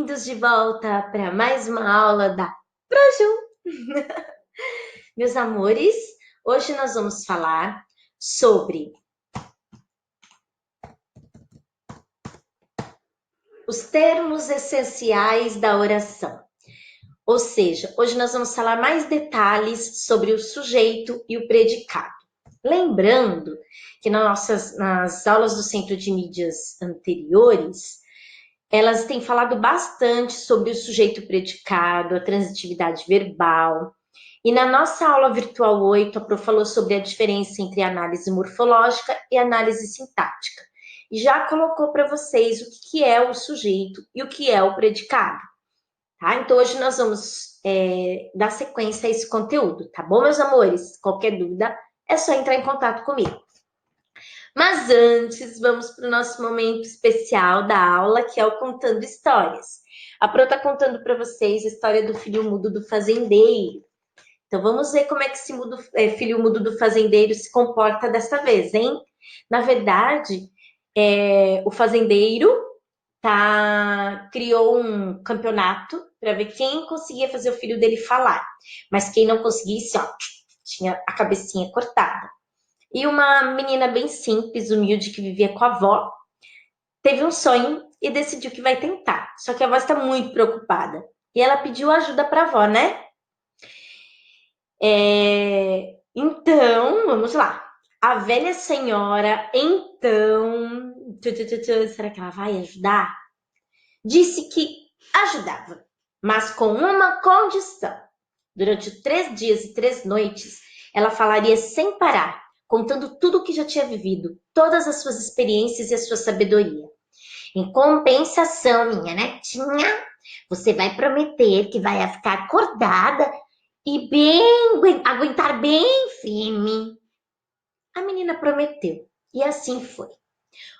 Bem-vindos de volta para mais uma aula da Proju. Meus amores, hoje nós vamos falar sobre os termos essenciais da oração. Ou seja, hoje nós vamos falar mais detalhes sobre o sujeito e o predicado. Lembrando que nas aulas do Centro de Mídias anteriores, elas têm falado bastante sobre o sujeito predicado, a transitividade verbal. E na nossa aula virtual 8, a Pro falou sobre a diferença entre análise morfológica e análise sintática. E já colocou para vocês o que é o sujeito e o que é o predicado. Tá? Então, hoje nós vamos dar sequência a esse conteúdo, tá bom, meus amores? Qualquer dúvida, é só entrar em contato comigo. Mas antes, vamos para o nosso momento especial da aula, que é o Contando Histórias. A Pro está contando para vocês a história do filho mudo do fazendeiro. Então, vamos ver como é que esse filho mudo do fazendeiro se comporta dessa vez, hein? Na verdade, o fazendeiro criou um campeonato para ver quem conseguia fazer o filho dele falar. Mas quem não conseguisse, ó, tinha a cabecinha cortada. E uma menina bem simples, humilde, que vivia com a avó, teve um sonho e decidiu que vai tentar. Só que a avó está muito preocupada. E ela pediu ajuda para a avó, né? Então, vamos lá. A velha senhora, então... Será que ela vai ajudar? Disse que ajudava, mas com uma condição. Durante 3 dias e 3 noites, ela falaria sem parar, contando tudo o que já tinha vivido, todas as suas experiências e a sua sabedoria. Em compensação, minha netinha, você vai prometer que vai ficar acordada e aguentar bem firme. A menina prometeu, e assim foi.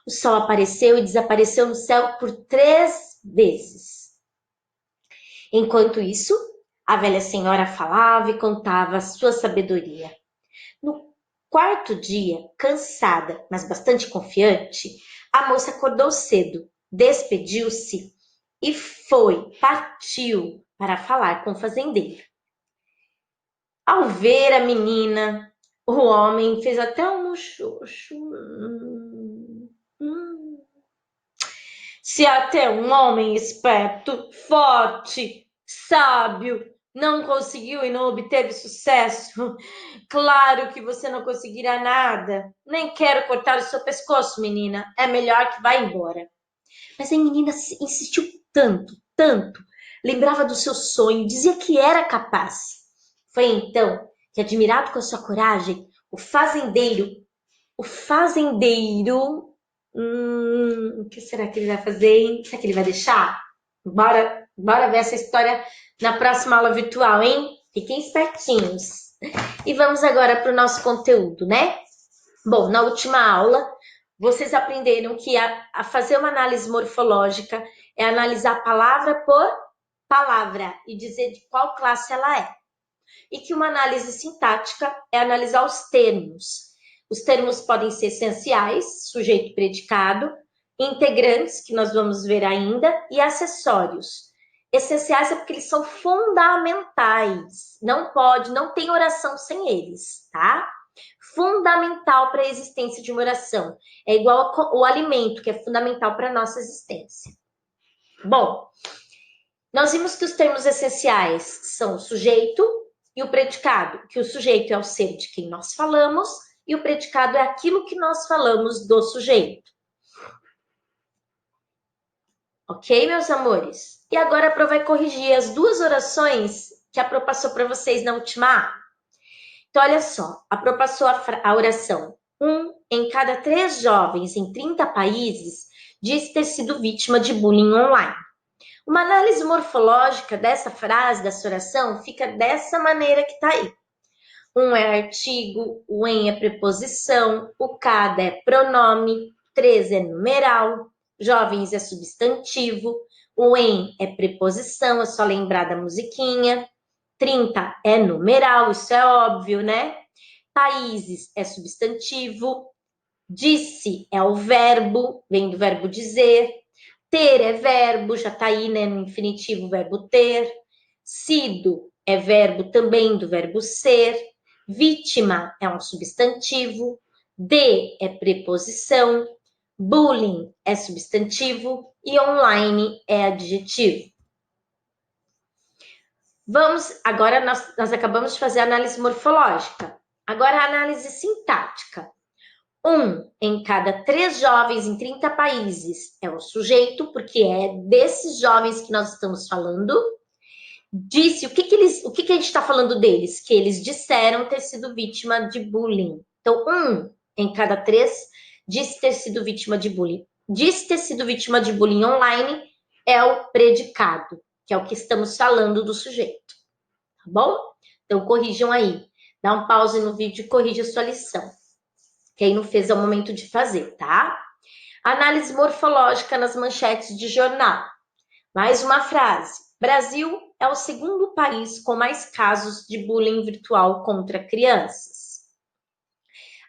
O sol apareceu e desapareceu no céu por 3 vezes. Enquanto isso, a velha senhora falava e contava a sua sabedoria. No 4º dia, cansada, mas bastante confiante, a moça acordou cedo, despediu-se e partiu para falar com o fazendeiro. Ao ver a menina, o homem fez até um muxoxo. Se até um homem esperto, forte, sábio, não conseguiu e não obteve sucesso, claro que você não conseguirá nada. Nem quero cortar o seu pescoço, menina. É melhor que vá embora. Mas a menina insistiu tanto, tanto. Lembrava do seu sonho, dizia que era capaz. Foi então que, admirado com a sua coragem, o fazendeiro, o que será que ele vai fazer, hein? Será que ele vai deixar? Bora ver essa história na próxima aula virtual, hein? Fiquem espertinhos. E vamos agora para o nosso conteúdo, né? Bom, na última aula, vocês aprenderam que a fazer uma análise morfológica é analisar palavra por palavra e dizer de qual classe ela é. E que uma análise sintática é analisar os termos. Os termos podem ser essenciais, sujeito e predicado, integrantes, que nós vamos ver ainda, e acessórios. Essenciais é porque eles são fundamentais. Não tem oração sem eles, tá? Fundamental para a existência de uma oração. É igual o alimento, que é fundamental para a nossa existência. Bom, nós vimos que os termos essenciais são o sujeito e o predicado, que o sujeito é o ser de quem nós falamos e o predicado é aquilo que nós falamos do sujeito. Ok, meus amores? E agora a Pro vai corrigir as 2 orações que a Pro passou para vocês na última aula. Então, olha só, a Pro passou a oração. 1 em cada 3 jovens em 30 países diz ter sido vítima de bullying online. Uma análise morfológica dessa frase, dessa oração, fica dessa maneira que está aí. 1 é artigo, o em é preposição, o cada é pronome, 3 é numeral, jovens é substantivo, o em é preposição, é só lembrar da musiquinha, 30 é numeral, isso é óbvio, né? Países é substantivo, disse é o verbo, vem do verbo dizer, Ter é verbo, já tá aí, né, no infinitivo, o verbo ter. Sido é verbo também do verbo ser. Vítima é um substantivo. De é preposição. Bullying é substantivo. E online é adjetivo. Agora nós acabamos de fazer a análise morfológica. Agora a análise sintática. 1 em cada 3 jovens em 30 países é o sujeito, porque é desses jovens que nós estamos falando. Disse, o que a gente está falando deles? Que eles disseram ter sido vítima de bullying. Então, 1 em cada 3 disse ter sido vítima de bullying. Disse ter sido vítima de bullying online é o predicado, que é o que estamos falando do sujeito. Tá bom? Então, corrijam aí. Dá um pause no vídeo e corrija a sua lição. Quem não fez é o momento de fazer, tá? Análise morfológica nas manchetes de jornal. Mais uma frase. Brasil é o segundo país com mais casos de bullying virtual contra crianças.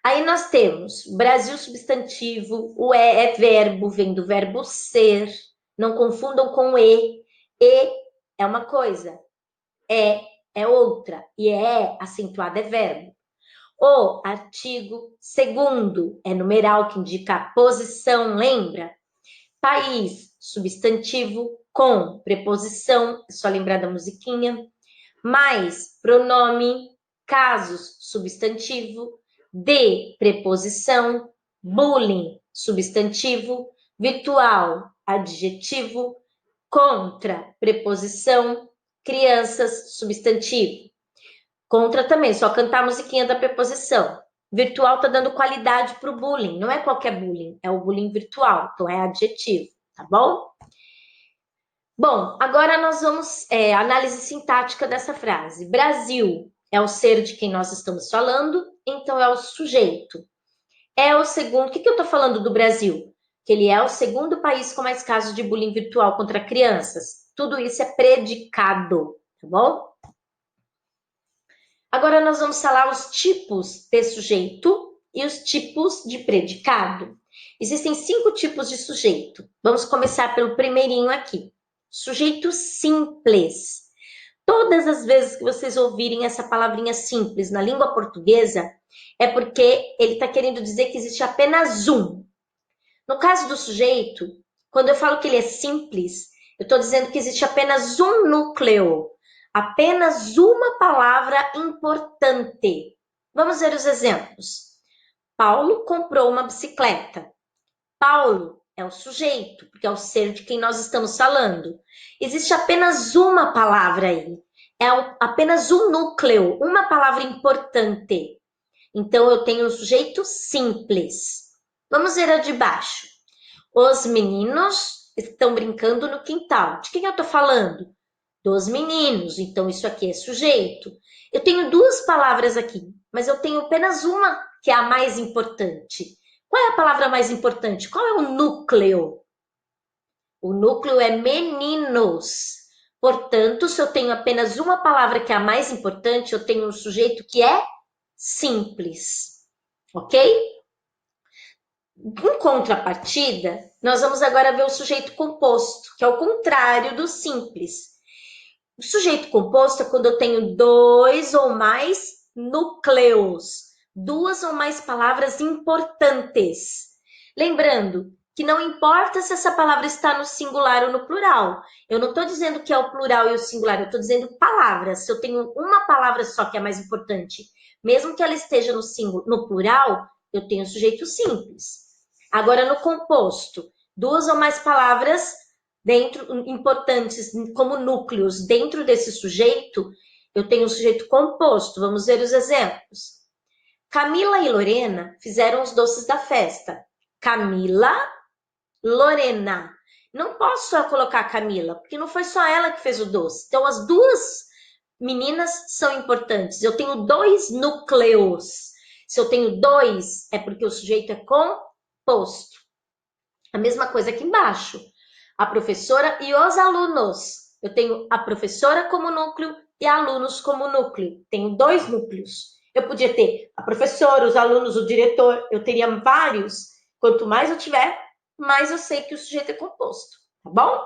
Aí nós temos Brasil substantivo, o é verbo, vem do verbo ser. Não confundam com e. E é uma coisa, é outra. E acentuada é verbo. O artigo segundo é numeral, que indica a posição, lembra? País, substantivo, com preposição, é só lembrar da musiquinha. Mais, pronome, casos, substantivo. De, preposição. Bullying, substantivo. Virtual, adjetivo. Contra, preposição. Crianças, substantivo. Contra também, só cantar a musiquinha da preposição. Virtual tá dando qualidade para o bullying. Não é qualquer bullying, é o bullying virtual. Então, é adjetivo, tá bom? Bom, agora nós vamos análise sintática dessa frase. Brasil é o ser de quem nós estamos falando, então é o sujeito. É o segundo... O que eu tô falando do Brasil? Que ele é o segundo país com mais casos de bullying virtual contra crianças. Tudo isso é predicado, tá bom? Agora nós vamos falar os tipos de sujeito e os tipos de predicado. Existem 5 tipos de sujeito. Vamos começar pelo primeirinho aqui. Sujeito simples. Todas as vezes que vocês ouvirem essa palavrinha simples na língua portuguesa, é porque ele está querendo dizer que existe apenas um. No caso do sujeito, quando eu falo que ele é simples, eu estou dizendo que existe apenas um núcleo. Apenas uma palavra importante. Vamos ver os exemplos. Paulo comprou uma bicicleta. Paulo é o sujeito, porque é o ser de quem nós estamos falando. Existe apenas uma palavra aí. É apenas um núcleo, uma palavra importante. Então, eu tenho um sujeito simples. Vamos ver a de baixo. Os meninos estão brincando no quintal. De quem eu estou falando? Dos meninos, então isso aqui é sujeito. Eu tenho 2 palavras aqui, mas eu tenho apenas uma que é a mais importante. Qual é a palavra mais importante? Qual é o núcleo? O núcleo é meninos. Portanto, se eu tenho apenas uma palavra que é a mais importante, eu tenho um sujeito que é simples. Ok? Em contrapartida, nós vamos agora ver o sujeito composto, que é o contrário do simples. O sujeito composto é quando eu tenho 2 ou mais núcleos, 2 ou mais palavras importantes. Lembrando que não importa se essa palavra está no singular ou no plural. Eu não estou dizendo que é o plural e o singular, eu estou dizendo palavras. Se eu tenho uma palavra só que é mais importante, mesmo que ela esteja no plural, eu tenho sujeito simples. Agora, no composto, 2 ou mais palavras importantes como núcleos dentro desse sujeito, eu tenho um sujeito composto. Vamos ver os exemplos. Camila e Lorena fizeram os doces da festa. Camila, Lorena. Não posso só colocar Camila, porque não foi só ela que fez o doce. Então, as 2 meninas são importantes. Eu tenho 2 núcleos. Se eu tenho 2, é porque o sujeito é composto. A mesma coisa aqui embaixo. A professora e os alunos. Eu tenho a professora como núcleo e alunos como núcleo. Tenho 2 núcleos. Eu podia ter a professora, os alunos, o diretor. Eu teria vários. Quanto mais eu tiver, mais eu sei que o sujeito é composto. tá bom?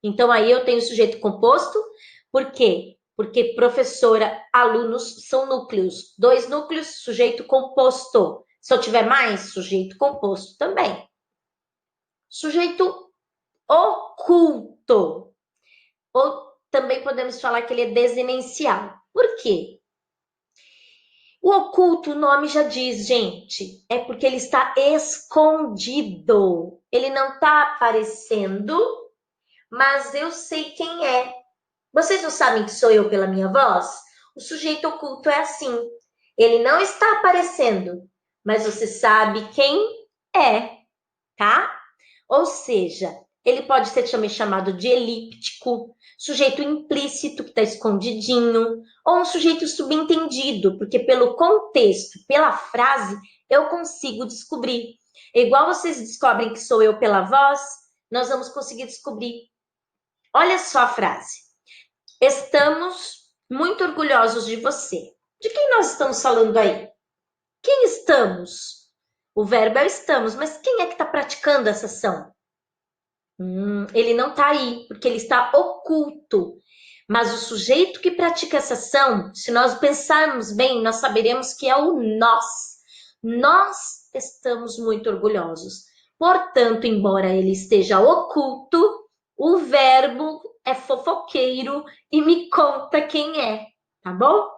Então aí eu tenho sujeito composto, por quê? Porque professora, alunos são núcleos. Dois núcleos, sujeito composto. Se eu tiver mais, sujeito composto também. Sujeito oculto. Ou também podemos falar que ele é desenencial. Por quê? O oculto, o nome já diz, gente, é porque ele está escondido. Ele não está aparecendo, mas eu sei quem é. Vocês não sabem que sou eu pela minha voz? O sujeito oculto é assim. Ele não está aparecendo, mas você sabe quem é, tá? Ou seja, ele pode ser também chamado de elíptico, sujeito implícito que está escondidinho, ou um sujeito subentendido, porque pelo contexto, pela frase, eu consigo descobrir. É igual vocês descobrem que sou eu pela voz, nós vamos conseguir descobrir. Olha só a frase. Estamos muito orgulhosos de você. De quem nós estamos falando aí? Quem estamos? O verbo é estamos, mas quem é que está praticando essa ação? Ele não está aí, porque ele está oculto. Mas o sujeito que pratica essa ação, se nós pensarmos bem, nós saberemos que é o nós. Nós estamos muito orgulhosos. Portanto, embora ele esteja oculto, o verbo é fofoqueiro e me conta quem é, tá bom?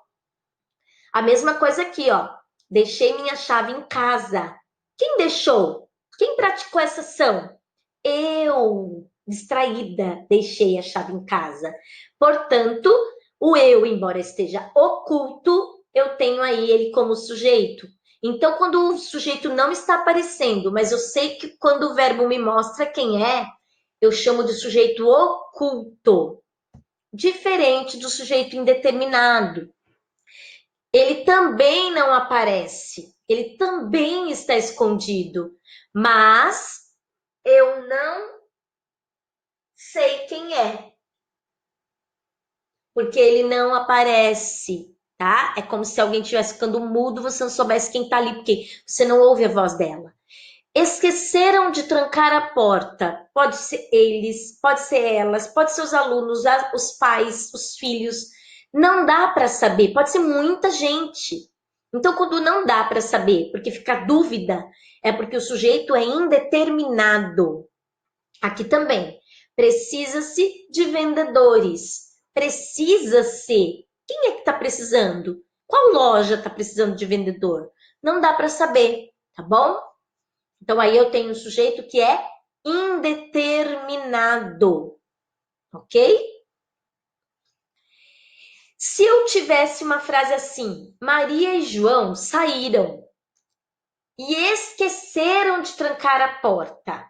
A mesma coisa aqui, ó. Deixei minha chave em casa. Quem deixou? Quem praticou essa ação? Eu, distraída, deixei a chave em casa. Portanto, o eu, embora esteja oculto, eu tenho aí ele como sujeito. Então, quando o sujeito não está aparecendo, mas eu sei que quando o verbo me mostra quem é, eu chamo de sujeito oculto, diferente do sujeito indeterminado. Ele também não aparece, ele também está escondido, mas eu não sei quem é, porque ele não aparece, tá? É como se alguém estivesse ficando mudo, você não soubesse quem tá ali, porque você não ouve a voz dela. Esqueceram de trancar a porta. Pode ser eles, pode ser elas, pode ser os alunos, os pais, os filhos. Não dá para saber, pode ser muita gente. Então, quando não dá para saber, porque fica dúvida, é porque o sujeito é indeterminado. Aqui também. Precisa-se de vendedores. Precisa-se. Quem é que está precisando? Qual loja está precisando de vendedor? Não dá para saber, tá bom? Então, aí eu tenho um sujeito que é indeterminado, ok? Se eu tivesse uma frase assim, Maria e João saíram e esqueceram de trancar a porta.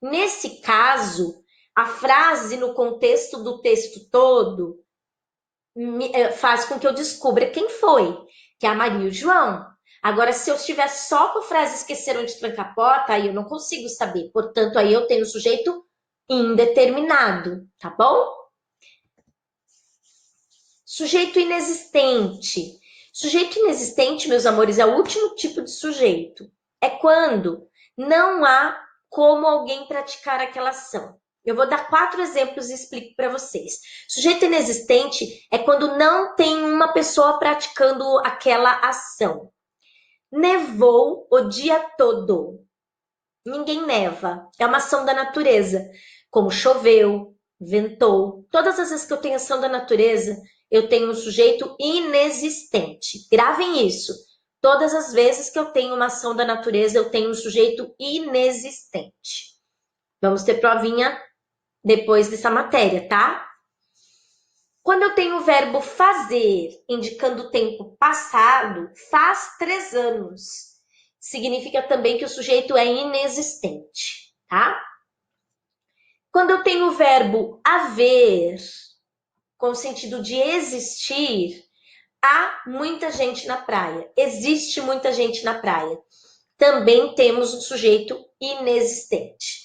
Nesse caso, a frase no contexto do texto todo faz com que eu descubra quem foi, que é a Maria e o João. Agora, se eu estiver só com a frase esqueceram de trancar a porta, aí eu não consigo saber. Portanto, aí eu tenho o sujeito indeterminado, tá bom? Sujeito inexistente. Sujeito inexistente, meus amores, é o último tipo de sujeito. É quando não há como alguém praticar aquela ação. Eu vou dar 4 exemplos e explico para vocês. Sujeito inexistente é quando não tem uma pessoa praticando aquela ação. Nevou o dia todo. Ninguém neva. É uma ação da natureza. Como choveu, ventou. Todas as vezes que eu tenho ação da natureza, eu tenho um sujeito inexistente. Gravem isso. Todas as vezes que eu tenho uma ação da natureza, eu tenho um sujeito inexistente. Vamos ter provinha depois dessa matéria, tá? Quando eu tenho o verbo fazer, indicando o tempo passado, faz 3 anos. Significa também que o sujeito é inexistente, tá? Quando eu tenho o verbo haver, com o sentido de existir, há muita gente na praia. Existe muita gente na praia. Também temos um sujeito inexistente.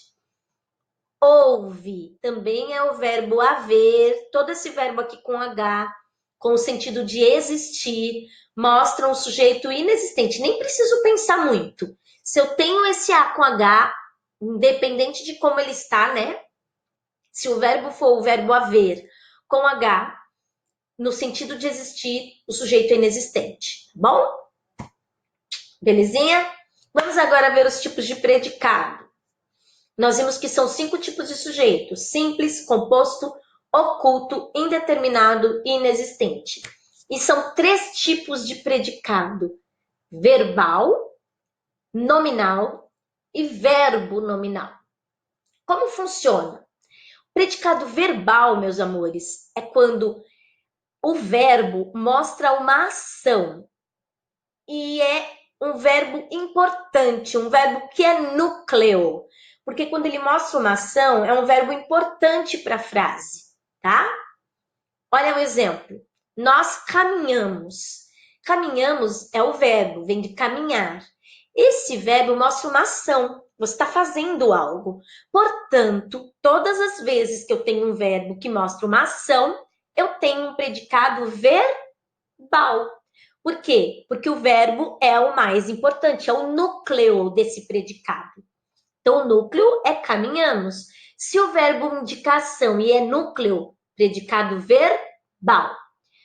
Houve, também é o verbo haver, todo esse verbo aqui com H, com o sentido de existir, mostra um sujeito inexistente. Nem preciso pensar muito. Se eu tenho esse A com H, independente de como ele está, né? Se o verbo for o verbo haver com H, no sentido de existir, o sujeito é inexistente. Tá bom? Belezinha? Vamos agora ver os tipos de predicado. Nós vimos que são 5 tipos de sujeito: simples, composto, oculto, indeterminado e inexistente. E são 3 tipos de predicado: verbal, nominal e verbo nominal. Como funciona? O predicado verbal, meus amores, é quando o verbo mostra uma ação e é um verbo importante, um verbo que é núcleo, porque quando ele mostra uma ação, é um verbo importante para a frase, tá? Olha o exemplo. Nós caminhamos. Caminhamos é o verbo, vem de caminhar. Esse verbo mostra uma ação. Você está fazendo algo. Portanto, todas as vezes que eu tenho um verbo que mostra uma ação, eu tenho um predicado verbal. Por quê? Porque o verbo é o mais importante, é o núcleo desse predicado. Então, o núcleo é caminhamos. Se o verbo indica ação e é núcleo, predicado verbal.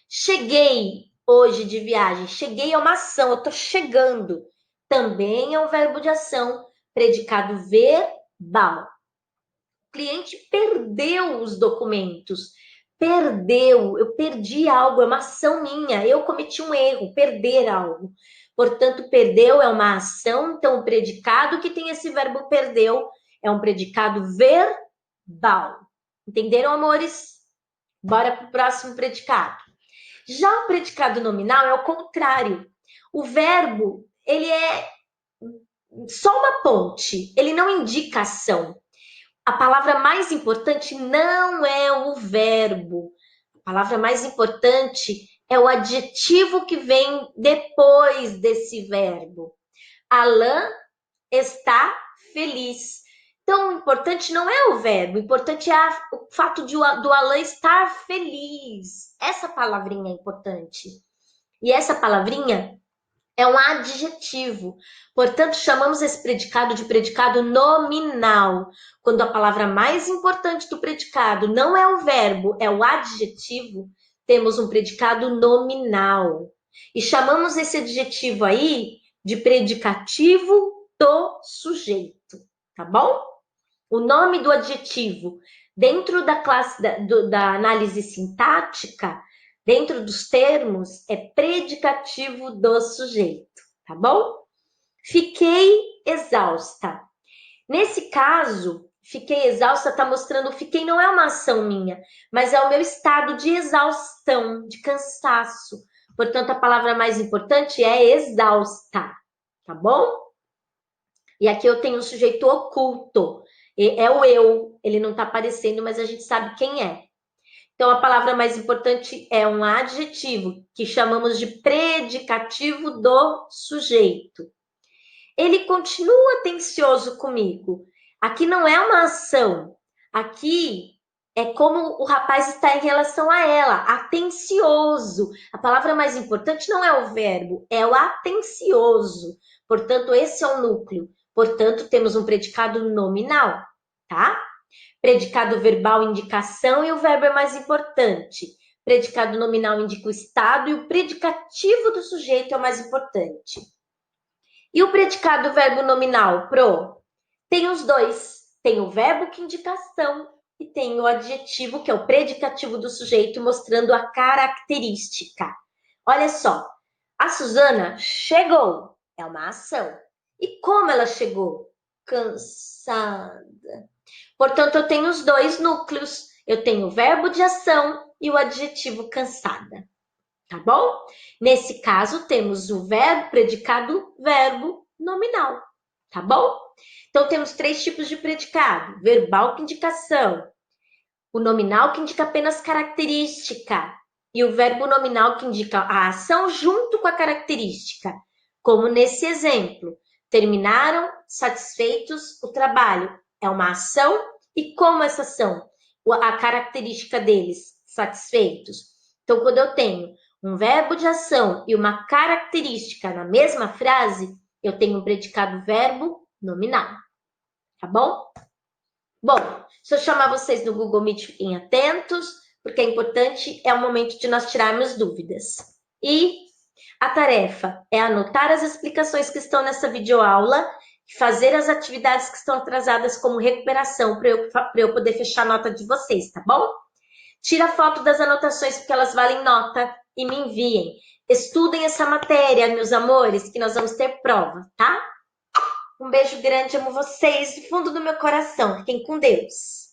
Cheguei hoje de viagem. Cheguei é uma ação, eu estou chegando. Também é um verbo de ação, predicado verbal. O cliente perdeu os documentos. Perdeu, eu perdi algo, é uma ação minha, eu cometi um erro, perder algo. Portanto, perdeu é uma ação, então o predicado que tem esse verbo perdeu é um predicado verbal. Entenderam, amores? Bora para o próximo predicado. Já o predicado nominal é o contrário. O verbo, ele é só uma ponte, ele não indica ação. A palavra mais importante não é o verbo. A palavra mais importante é o adjetivo que vem depois desse verbo. Alain está feliz. Então, o importante não é o verbo, o importante é o fato do Alain estar feliz. Essa palavrinha é importante. E essa palavrinha é um adjetivo. Portanto, chamamos esse predicado de predicado nominal. Quando a palavra mais importante do predicado não é o verbo, é o adjetivo, temos um predicado nominal. E chamamos esse adjetivo aí de predicativo do sujeito, tá bom? O nome do adjetivo dentro da classe da análise sintática, dentro dos termos, é predicativo do sujeito, tá bom? Fiquei exausta. Nesse caso, fiquei exausta está mostrando fiquei não é uma ação minha, mas é o meu estado de exaustão, de cansaço. Portanto, a palavra mais importante é exausta, tá bom? E aqui eu tenho o sujeito oculto. É o eu, ele não está aparecendo, mas a gente sabe quem é. Então, a palavra mais importante é um adjetivo, que chamamos de predicativo do sujeito. Ele continua atencioso comigo. Aqui não é uma ação. Aqui é como o rapaz está em relação a ela, atencioso. A palavra mais importante não é o verbo, é o atencioso. Portanto, esse é o núcleo. Portanto, temos um predicado nominal, tá? Predicado verbal indica ação e o verbo é mais importante. Predicado nominal indica o estado e o predicativo do sujeito é o mais importante. E o predicado verbo nominal, pro? Tem os dois. Tem o verbo que indica ação e tem o adjetivo, que é o predicativo do sujeito, mostrando a característica. Olha só, a Suzana chegou, é uma ação. E como ela chegou? Cansada. Portanto, eu tenho os dois núcleos. Eu tenho o verbo de ação e o adjetivo cansada. Tá bom? Nesse caso, temos o verbo, predicado, verbo nominal. Tá bom? Então, temos 3 tipos de predicado. Verbal, que indica ação. O nominal, que indica apenas característica. E o verbo nominal, que indica a ação junto com a característica. Como nesse exemplo. Terminaram satisfeitos o trabalho. É uma ação. E como essa ação? A característica deles, satisfeitos. Então, quando eu tenho um verbo de ação e uma característica na mesma frase, eu tenho um predicado verbo nominal. Tá bom? Bom, se eu chamar vocês no Google Meet, fiquem atentos, porque é importante, é o momento de nós tirarmos dúvidas. E a tarefa é anotar as explicações que estão nessa videoaula, fazer as atividades que estão atrasadas como recuperação para eu poder fechar a nota de vocês, tá bom? Tira foto das anotações porque elas valem nota e me enviem. Estudem essa matéria, meus amores, que nós vamos ter prova, tá? Um beijo grande, amo vocês do fundo do meu coração. Fiquem com Deus.